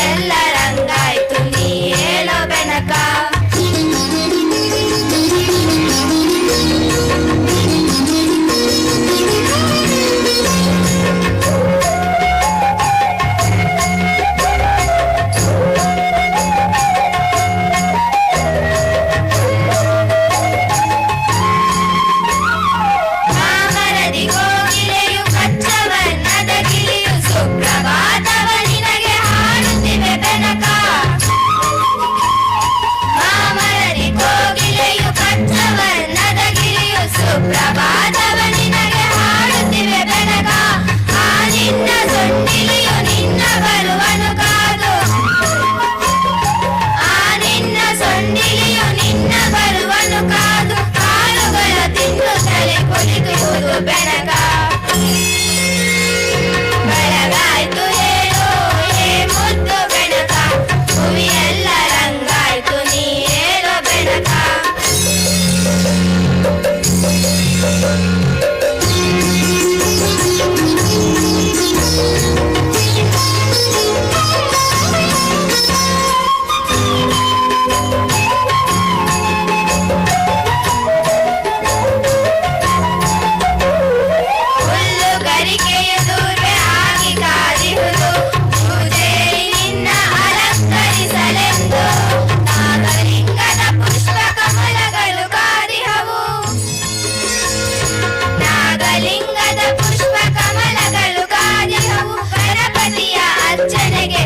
ಎಲ್ಲ ರಂಗಾಯ್ತು ನೀ ಹೇಳೋ ಬೆನಕ. ಮಾಮರದಿ ಕೋಗಿಲೆಯು ಕಚ್ಚವನ್ನದ ಗಿಳಿಯು ಸುಪ್ರಭಾತವ ನಿನಗೆ ಹಾಡುತ್ತಿವೆ ಬೆನಕ. ಮಾಮರದಿ ಕೋಗಿಲೆಯು ಕಚ್ಚವನ್ನದ ಗಿಳಿಯು ಸುಪ್ರಭಾತವ ನಿನಗೆ ಹಾಡುತ್ತಿವೆ ಬೆನಕ. ಆ ನಿನ್ನ ಸೊಂಡಿಲಿಯು ನಿನ್ನ ಬರುವನು ಕಾದು, ಆ ನಿನ್ನ ಸೊಂಡಿಲಿಯು ನಿನ್ನ ಬರುವನು ಕಾದು, ಕಾಳುಗಳ ತಿನ್ನುತ್ತಲೇ ಕುಳಿತುವುದು ಬೆನಕ. ಬೆಳಗಾಯ್ತು ಹೇಳೋ ಏ ಮುದ್ದು ಬೆನಕ, ಭುವಿಯೆಲ್ಲ ರಂಗಾಯ್ತು ನೀ ಹೇಳೋ ಬೆನಕ. ಹುಲ್ಲು ಗರಿಕೆಯ ದೂರ್ವೆ ಆಗಿ ಕಾದಿಹುದು, ಪೂಜೆಯಲ್ಲಿ ನಿನ್ನ ಅಲಂಕರಿಸಲೆಂದು. ನಾಗಲಿಂಗದ ಪುಷ್ಪ ಕಮಲಗಳು ಕಾದಿಹವು, ನಾಗಲಿಂಗದ ಪುಷ್ಪ ಕಮಲಗಳು ಕಾದಿಹವು. ಗಣಪತಿಯ ಅರ್ಚನೆಗೆ